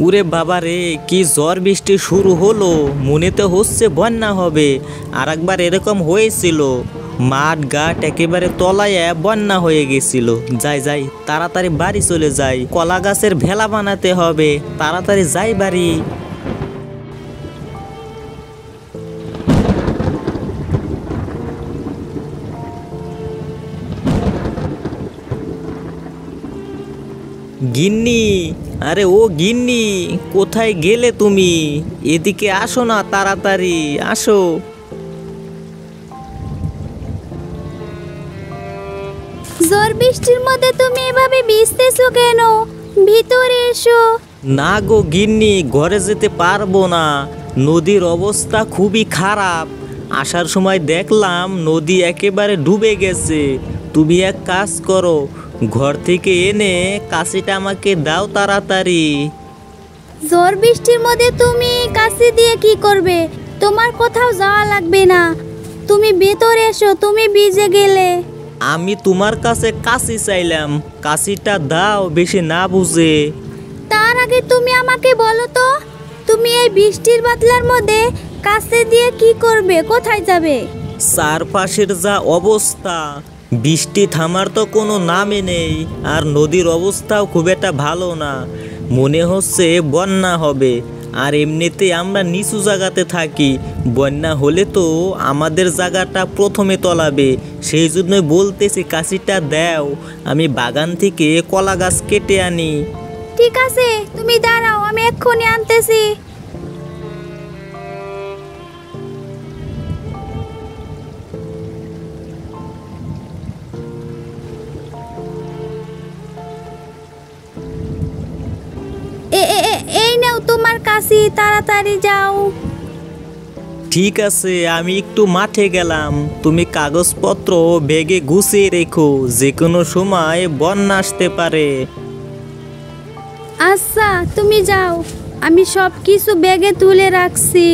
উরে বাবা রে, কি ঝড় বৃষ্টি শুরু হলো, মনে তো হচ্ছে বন্যা হবে। আর একবার এরকম হয়েছিল, মাঠ ঘাট একেবারে তলায় বন্যা হয়ে গেছিল। যাই যাই, তাড়াতাড়ি বাড়ি চলে যাই, কলা গাছের ভেলা বানাতে হবে, তাড়াতাড়ি যাই বাড়ি। গিন্নি, আরে ও গিন্নি, কোথায় গেলে তুমি? এদিকে আসো না, তাড়াতাড়ি আসো। ঝড় বৃষ্টির মধ্যে তুমি এভাবে ভিজতেছো কেন? ভিতরে এসো। না গো গিন্নি, ঘরে যেতে পারবো না, নদীর অবস্থা খুবই খারাপ। আসার সময় দেখলাম নদী একেবারে ডুবে গেছে। তুমি এক কাজ করো, ঘর থেকে এনে কাশিটা আমাকে দাও তাড়াতাড়ি। ঝড় বৃষ্টির মধ্যে তুমি কাশি দিয়ে কি করবে? তোমার কোথাও যাওয়া লাগবে না, তুমি ভেতরে এসো, তুমি ভিজে গেলে। আমি তোমার কাছে কাশি চাইলাম, কাশিটা দাও, বেশি না বুঝে। তার আগে তুমি আমাকে বলো তো, তুমি এই বৃষ্টির বাদলার মধ্যে কাশি দিয়ে কি করবে? কোথায় যাবে? চারপাশের যা অবস্থা, বৃষ্টি থামার তো কোনো নামে নেই, আর নদীর অবস্থাও খুব একটা ভালো না। মনে হচ্ছে বন্যা হবে। আর এমনিতে আমরা নিচু জায়গাতে থাকি, বন্যা হলে তো আমাদের জায়গাটা প্রথমে তলাবে। সেই জন্যই বলতেছি কাশিটা দাও, আমি বাগান থেকে কলা গাছ কেটে আনি। ঠিক আছে, তুমি দাঁড়াও, আমি এক্ষুনি আনতেছি। এই নাও তোমার কাশি, তাড়াতাড়ি যাও। ঠিক আছে, আমি একটু মাঠে গেলাম, তুমি কাগজপত্র ব্যাগে গুছিয়ে রেখো, যে কোনো সময় বন্যা আসতে পারে। আচ্ছা, তুমি যাও, আমি সব কিছু ব্যাগে তুলে রাখছি।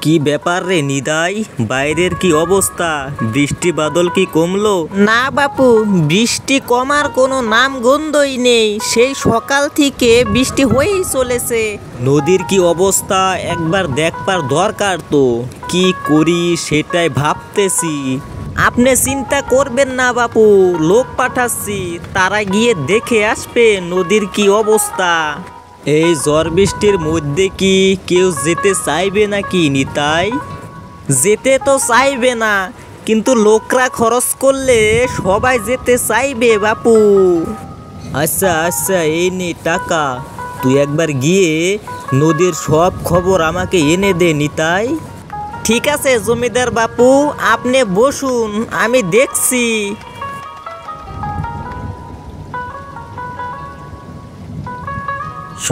কি ব্যাপার রে নিদাই, বাইরের কি অবস্থা? বৃষ্টি বাদল কি কমলো? না বাপু, বৃষ্টি কমার কোনো নাম গন্ধই নেই, সেই সকাল থেকে বৃষ্টি হয়েই চলেছে। নদীর কি অবস্থা একবার দেখবার দরকার তো, কি করি সেটাই ভাবতেছি। আপনি চিন্তা করবেন না বাপু, লোক পাঠাচ্ছি, তারা গিয়ে দেখে আসবে নদীর কি অবস্থা। এই ঝড় বৃষ্টির মধ্যে কি কেউ যেতে চাইবে নাকি নিতাই? যেতে তো চাইবে না, কিন্তু লোকরা খরচ করলে সবাই যেতে চাইবে বাপু। আচ্ছা আচ্ছা, এই নে টাকা, তুই একবার গিয়ে নদীর সব খবর আমাকে এনে দে নিতাই। ঠিক আছে জমিদার বাপু, আপনি বসুন, আমি দেখছি।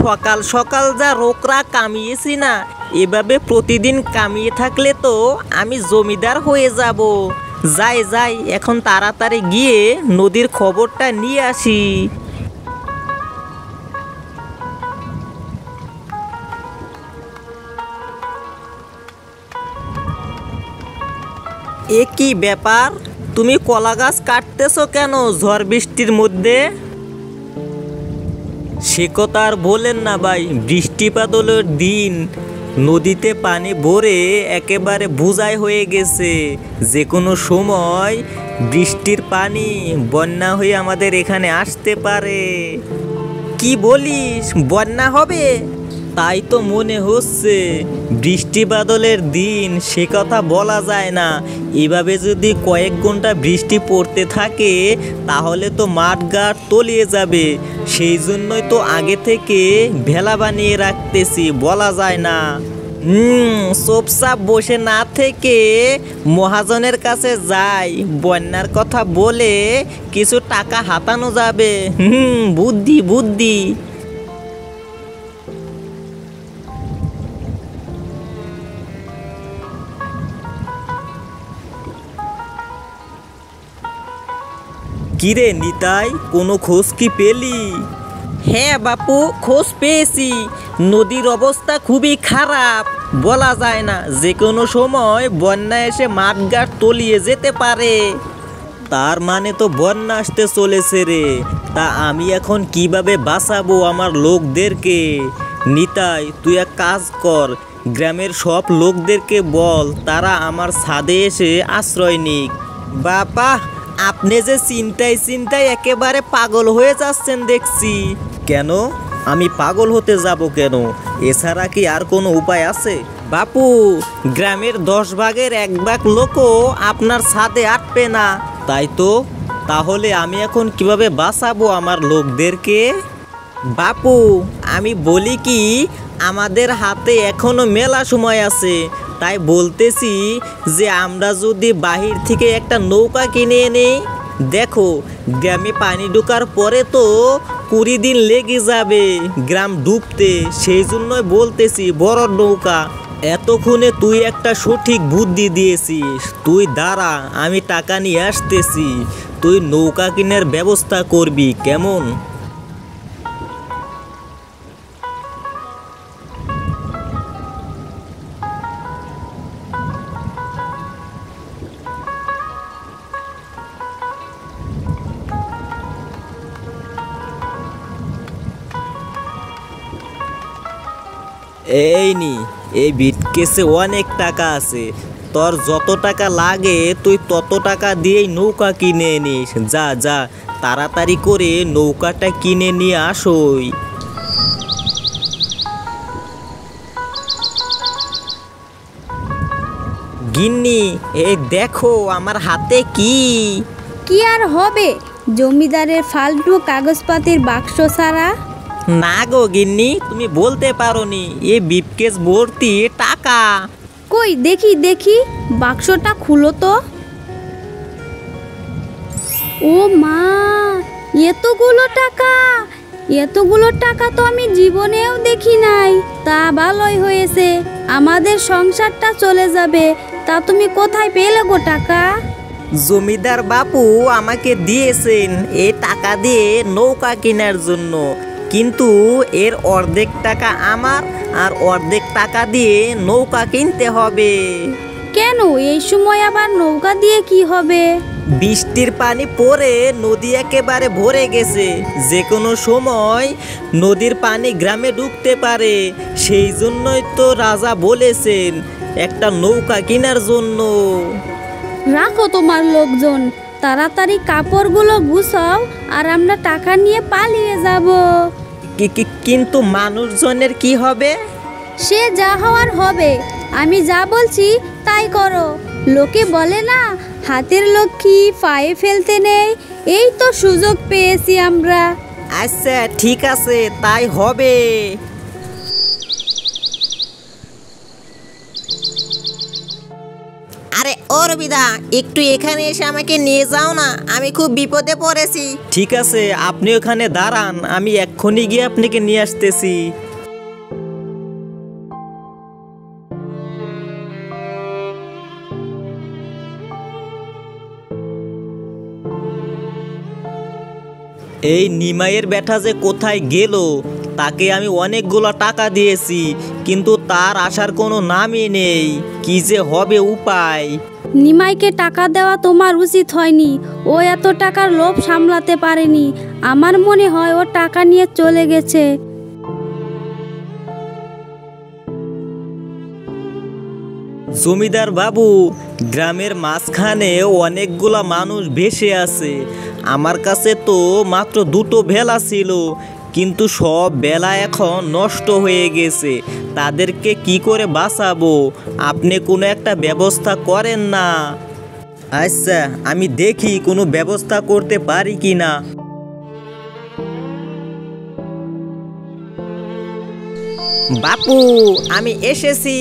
সকাল সকাল যা রোকরা কামিয়েছি না, এভাবে প্রতিদিন কামিয়ে থাকলে তো আমি জমিদার হয়ে যাব। যাই যাই, এখন তাড়াতাড়ি গিয়ে নদীর খবরটা নিয়ে আসি। এ কি ব্যাপার, তুমি কলা গাছ কাটতেছো কেন ঝড় বৃষ্টির মধ্যে? সে কথা আর বলেন না ভাই, বৃষ্টি বাদলের দিন, নদীতে পানি ভরে একেবারে বোঝাই হয়ে গেছে। যে কোনো সময় বৃষ্টির পানি বন্যা হয়ে আমাদের এখানে আসতে পারে। কি বলিস, বন্যা হবে? তাই তো মনে হচ্ছে। বৃষ্টি বাদলের দিন, সে কথা বলা যায় না। এভাবে যদি কয়েক ঘন্টা বৃষ্টি পড়তে থাকে তাহলে তো মাঠঘাট তলিয়ে যাবে। সেই জন্যই তো আগে থেকে ভেলা বানিয়ে রাখতেছি, বলা যায় না। চুপচাপ বসে না থেকে মহাজনের কাছে যাই, বন্যার কথা বলে কিছু টাকা হাতানো যাবে। বুদ্ধি বুদ্ধি। কিরে নিতাই, কোনো খোঁজ কি পেলি? হ্যাঁ বাপু, খোঁজ পেয়েছি। নদীর অবস্থা খুবই খারাপ, বলা যায় না, যে কোনো সময় বন্যা এসে মাঠঘাট তলিয়ে যেতে পারে। তার মানে তো বন্যা আসতে চলেছে রে। তা আমি এখন কিভাবে বাঁচাবো আমার লোকদেরকে? নিতাই, তুই এক কাজ কর, গ্রামের সব লোকদেরকে বল তারা আমার ছাদে এসে আশ্রয় নিক। বাবা, আপনি যে চিন্তায় চিন্তায় একেবারে পাগল হয়ে যাচ্ছেন দেখছি। কেন? আমি পাগল হতে যাব কেন? এছাড়া কি আর কোনো উপায় আছে? বাপু, গ্রামের 10 ভাগের 1 ভাগ লোকও আপনার ছাদে আটবে না। তাই তো, তাহলে আমি এখন কিভাবে বাঁচাবো আমার লোকদেরকে? বাপু, আমি বলি কি, আমাদের হাতে এখনো মেলা সময় আছে। তাই বলতেছি যে আমরা যদি বাহির থেকে একটা নৌকা কিনে নেই। দেখো, গ্রামে পানি ঢোকার পরে তো 20 দিন লেগে যাবে গ্রাম ডুবতে। সেই জন্যই বলতেছি বড় নৌকা। এতক্ষণে তুই একটা সঠিক বুদ্ধি দিয়েছিস। তুই দাঁড়া, আমি টাকা নিয়ে আসতেছি। তুই নৌকা কেনার ব্যবস্থা করবি, কেমন? এই নি, এই বিটকেসে অনেক টাকা আছে। তোর যত টাকা লাগে তুই তত টাকা দিয়েই নৌকা কিনে নিস। যা যা, তাড়াতাড়ি করে নৌকাটা কিনে নিয়ে আসোই। গিন্নি, এই দেখো আমার হাতে কি। কি আর হবে, জমিদারের ফালতু কাগজপাতির বাক্স ছাড়া? না গো গিন্নি, তুমি বলতে পারোনি, এই বিটকেস ভর্তি টাকা। কই দেখি দেখি, বাক্সটা খুলো তো। ও মা, এতগুলো টাকা! এতগুলো টাকা তো আমি জীবনেও দেখি নাই। তা ভালোই হয়েছে, আমাদের সংসারটা চলে যাবে। তা তুমি কোথায় পেলে গো টাকা? জমিদার বাপু আমাকে দিয়েছেন এই টাকা দিয়ে নৌকা কেনার জন্য। কিন্তু এর অর্ধেক টাকা আমার, আর অর্ধেক টাকা দিয়ে নৌকা কিনতে হবে। কেন, এই সময় আবার নৌকা দিয়ে কি হবে? বৃষ্টির পানি পড়ে নদী একেবারে ভরে গেছে। যে কোনো সময় নদীর পানি গ্রামে ঢুকতে পারে। সেই জন্যই তো রাজা বলেছেন একটা নৌকা কেনার জন্য। রাখো তোমার লোকজন, তাড়াতাড়ি কাপড়গুলো গুছাও, আর আমরা টাকা নিয়ে পালিয়ে যাব। কিন্তু মানুষজনের কি হবে? সে যা হওয়ার হবে, আমি যা বলছি তাই করো। লোকে বলে না, হাতের লক্ষ্মী পায়ে ফেলতে নেই। এই তো সুযোগ পেয়েছি আমরা। আচ্ছা ঠিক আছে, তাই হবে। আরে ও রবিদা, একটু এখানে এসে আমাকে নিয়ে যাও না, আমি খুব বিপদে পড়েছি। ঠিক আছে, আপনি ওখানে দাঁড়ান, আমি এক্ষুনি গিয়ে আপনাকে নিয়ে আসতেছি। এই নিমাইয়ের বেটা যে কোথায় গেল? তাকে আমি অনেকগুলো টাকা দিয়েছি, কিন্তু তার আসার কোনো নামই নেই। কি যে হবে উপায়? নিমাইকে টাকা দেওয়া তোমার উচিত হয়নি। ও এত টাকার লোভ সামলাতে পারেনি। আমার মনে হয় ও টাকা নিয়ে চলে গেছে। জমিদার বাবু, গ্রামের মাঝখানে অনেকগুলা মানুষ ভেসে আছে। আমার কাছে তো মাত্র 2টো ভেলা ছিল, কিন্তু সব ভেলা এখন নষ্ট হয়ে গেছে। তাদেরকে কি করে বাঁচাবো? আপনি কোনো একটা ব্যবস্থা করেন না। আচ্ছা, আমি দেখি কোনো ব্যবস্থা করতে পারি কি না। বাপু, আমি এসেছি।